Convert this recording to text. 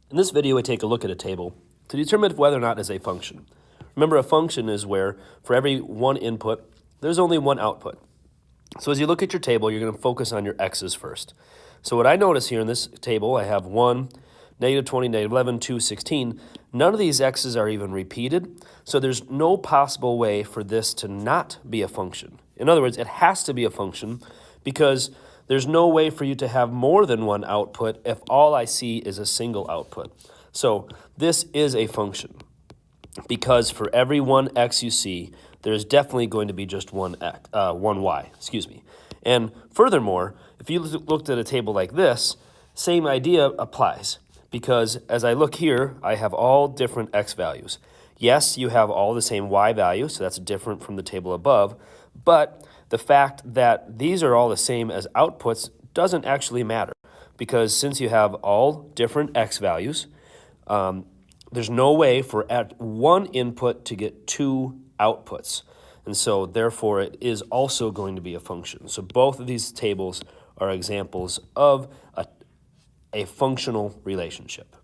In this video, we take a look at a table to determine whether or not it is a function. Remember, a function is where for every one input, there's only one output. So as you look at your table, you're going to focus on your x's first. So what I notice here in this table, I have 1, negative 20, negative 11, 2, 16. None of these x's are even repeated, so there's no possible way for this to not be a function. In other words, it has to be a function because there's no way for you to have more than one output if all I see is a single output. So this is a function because for every one x you see, there's definitely going to be just one y. And furthermore, if you looked at a table like this, same idea applies because as I look here, I have all different x values. Yes, you have all the same y value, so that's different from the table above, but the fact that these are all the same as outputs doesn't actually matter because since you have all different x values, there's no way for at one input to get two outputs. And so therefore it is also going to be a function. So both of these tables are examples of a functional relationship.